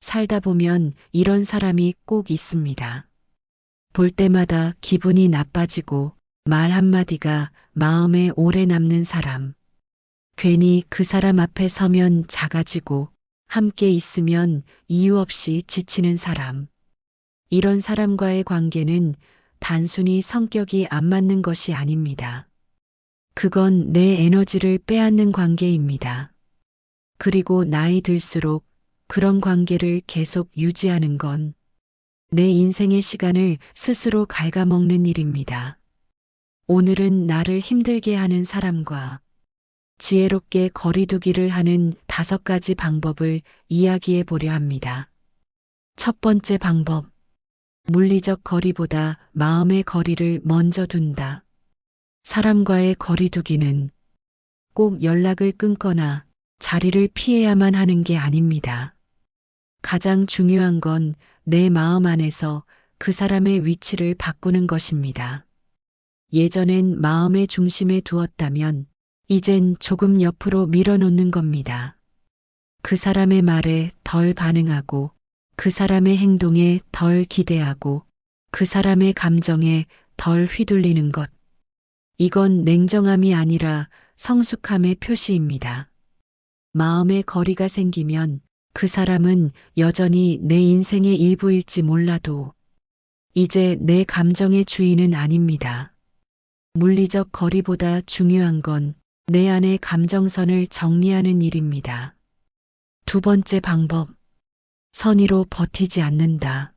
살다 보면 이런 사람이 꼭 있습니다. 볼 때마다 기분이 나빠지고 말 한마디가 마음에 오래 남는 사람. 괜히 그 사람 앞에 서면 작아지고 함께 있으면 이유 없이 지치는 사람. 이런 사람과의 관계는 단순히 성격이 안 맞는 것이 아닙니다. 그건 내 에너지를 빼앗는 관계입니다. 그리고 나이 들수록 그런 관계를 계속 유지하는 건 내 인생의 시간을 스스로 갉아먹는 일입니다. 오늘은 나를 힘들게 하는 사람과 지혜롭게 거리두기를 하는 5가지 방법을 이야기해 보려 합니다. 첫 번째 방법. 물리적 거리보다 마음의 거리를 먼저 둔다. 사람과의 거리두기는 꼭 연락을 끊거나 자리를 피해야만 하는 게 아닙니다. 가장 중요한 건 내 마음 안에서 그 사람의 위치를 바꾸는 것입니다. 예전엔 마음의 중심에 두었다면 이젠 조금 옆으로 밀어놓는 겁니다. 그 사람의 말에 덜 반응하고 그 사람의 행동에 덜 기대하고 그 사람의 감정에 덜 휘둘리는 것. 이건 냉정함이 아니라 성숙함의 표시입니다. 마음의 거리가 생기면 그 사람은 여전히 내 인생의 일부일지 몰라도 이제 내 감정의 주인은 아닙니다. 물리적 거리보다 중요한 건 내 안의 감정선을 정리하는 일입니다. 두 번째 방법. 선의로 버티지 않는다.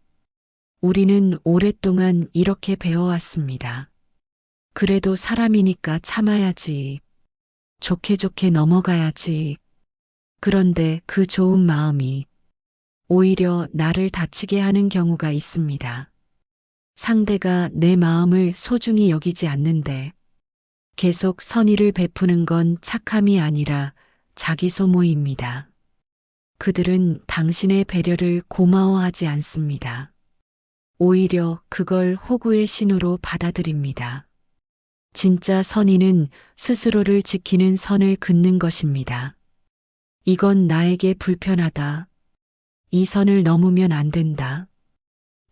우리는 오랫동안 이렇게 배워왔습니다. 그래도 사람이니까 참아야지. 좋게 좋게 넘어가야지. 그런데 그 좋은 마음이 오히려 나를 다치게 하는 경우가 있습니다. 상대가 내 마음을 소중히 여기지 않는데 계속 선의를 베푸는 건 착함이 아니라 자기 소모입니다. 그들은 당신의 배려를 고마워하지 않습니다. 오히려 그걸 호구의 신호로 받아들입니다. 진짜 선의는 스스로를 지키는 선을 긋는 것입니다. 이건 나에게 불편하다. 이 선을 넘으면 안 된다.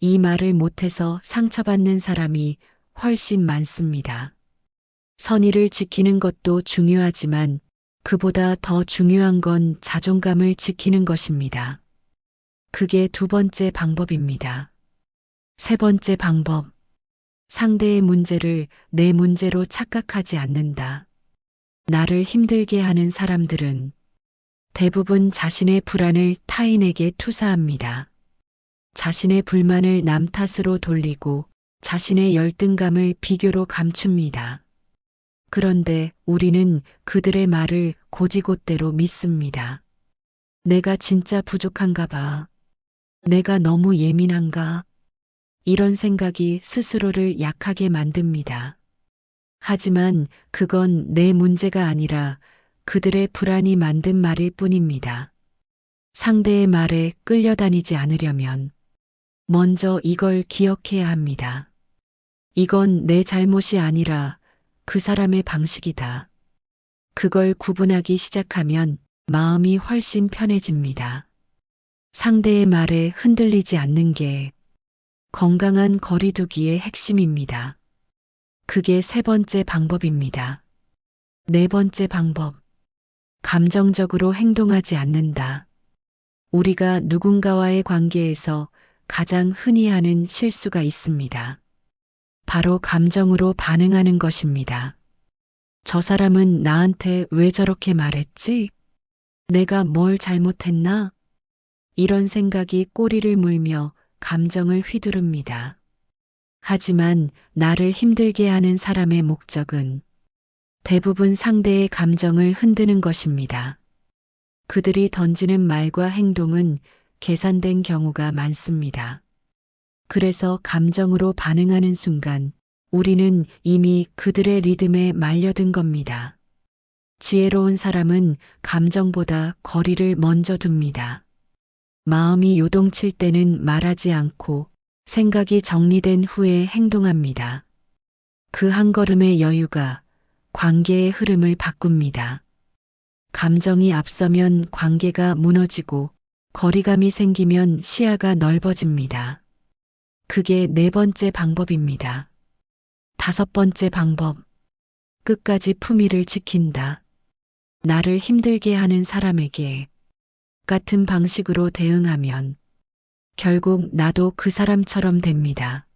이 말을 못해서 상처받는 사람이 훨씬 많습니다. 선의를 지키는 것도 중요하지만 그보다 더 중요한 건 자존감을 지키는 것입니다. 그게 두 번째 방법입니다. 세 번째 방법. 상대의 문제를 내 문제로 착각하지 않는다. 나를 힘들게 하는 사람들은 대부분 자신의 불안을 타인에게 투사합니다. 자신의 불만을 남 탓으로 돌리고 자신의 열등감을 비교로 감춥니다. 그런데 우리는 그들의 말을 곧이곧대로 믿습니다. 내가 진짜 부족한가 봐. 내가 너무 예민한가? 이런 생각이 스스로를 약하게 만듭니다. 하지만 그건 내 문제가 아니라 그들의 불안이 만든 말일 뿐입니다. 상대의 말에 끌려다니지 않으려면 먼저 이걸 기억해야 합니다. 이건 내 잘못이 아니라 그 사람의 방식이다. 그걸 구분하기 시작하면 마음이 훨씬 편해집니다. 상대의 말에 흔들리지 않는 게 건강한 거리두기의 핵심입니다. 그게 세 번째 방법입니다. 네 번째 방법. 감정적으로 행동하지 않는다. 우리가 누군가와의 관계에서 가장 흔히 하는 실수가 있습니다. 바로 감정으로 반응하는 것입니다. 저 사람은 나한테 왜 저렇게 말했지? 내가 뭘 잘못했나? 이런 생각이 꼬리를 물며 감정을 휘두릅니다. 하지만 나를 힘들게 하는 사람의 목적은 대부분 상대의 감정을 흔드는 것입니다. 그들이 던지는 말과 행동은 계산된 경우가 많습니다. 그래서 감정으로 반응하는 순간 우리는 이미 그들의 리듬에 말려든 겁니다. 지혜로운 사람은 감정보다 거리를 먼저 둡니다. 마음이 요동칠 때는 말하지 않고 생각이 정리된 후에 행동합니다. 그 한 걸음의 여유가 관계의 흐름을 바꿉니다. 감정이 앞서면 관계가 무너지고 거리감이 생기면 시야가 넓어집니다. 그게 네 번째 방법입니다. 다섯 번째 방법. 끝까지 품위를 지킨다. 나를 힘들게 하는 사람에게 같은 방식으로 대응하면 결국 나도 그 사람처럼 됩니다.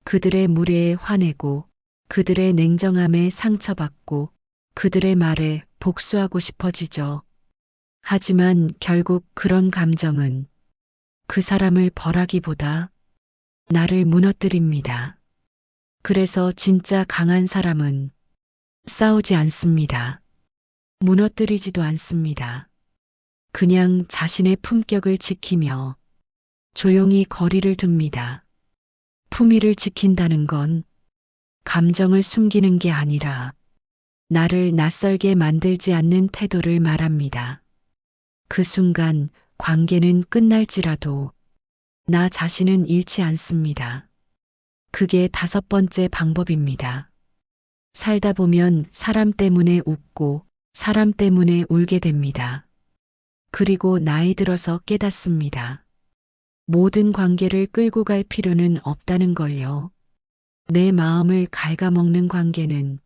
그들의 무례에 화내고 그들의 냉정함에 상처받고 그들의 말에 복수하고 싶어지죠. 하지만 결국 그런 감정은 그 사람을 벌하기보다 나를 무너뜨립니다. 그래서 진짜 강한 사람은 싸우지 않습니다. 무너뜨리지도 않습니다. 그냥 자신의 품격을 지키며 조용히 거리를 둡니다. 품위를 지킨다는 건 감정을 숨기는 게 아니라 나를 낯설게 만들지 않는 태도를 말합니다. 그 순간 관계는 끝날지라도 나 자신은 잃지 않습니다. 그게 다섯 번째 방법입니다. 살다 보면 사람 때문에 웃고 사람 때문에 울게 됩니다. 그리고 나이 들어서 깨닫습니다. 모든 관계를 끌고 갈 필요는 없다는 걸요. 내 마음을 갉아먹는 관계는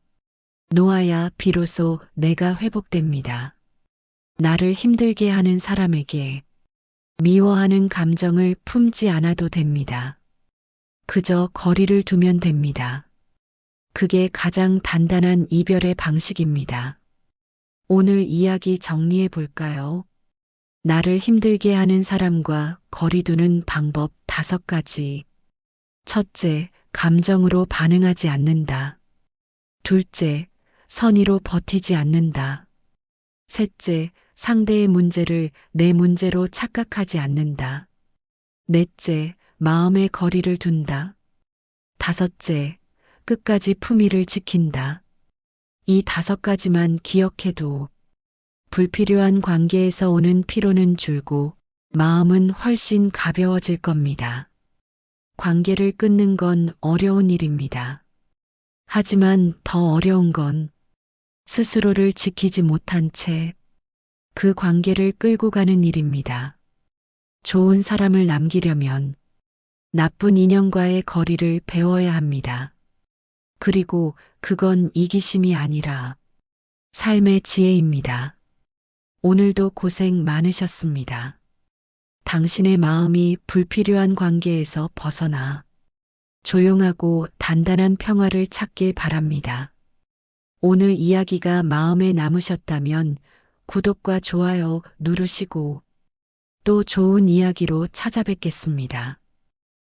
놓아야 비로소 내가 회복됩니다. 나를 힘들게 하는 사람에게 미워하는 감정을 품지 않아도 됩니다. 그저 거리를 두면 됩니다. 그게 가장 단단한 이별의 방식입니다. 오늘 이야기 정리해 볼까요? 나를 힘들게 하는 사람과 거리 두는 방법 5가지. 첫째, 감정으로 반응하지 않는다. 둘째, 선의로 버티지 않는다. 셋째, 상대의 문제를 내 문제로 착각하지 않는다. 넷째, 마음의 거리를 둔다. 다섯째, 끝까지 품위를 지킨다. 이 5가지만 기억해도 불필요한 관계에서 오는 피로는 줄고 마음은 훨씬 가벼워질 겁니다. 관계를 끊는 건 어려운 일입니다. 하지만 더 어려운 건 스스로를 지키지 못한 채 그 관계를 끌고 가는 일입니다. 좋은 사람을 남기려면 나쁜 인연과의 거리를 배워야 합니다. 그리고 그건 이기심이 아니라 삶의 지혜입니다. 오늘도 고생 많으셨습니다. 당신의 마음이 불필요한 관계에서 벗어나 조용하고 단단한 평화를 찾길 바랍니다. 오늘 이야기가 마음에 남으셨다면 구독과 좋아요 누르시고 또 좋은 이야기로 찾아뵙겠습니다.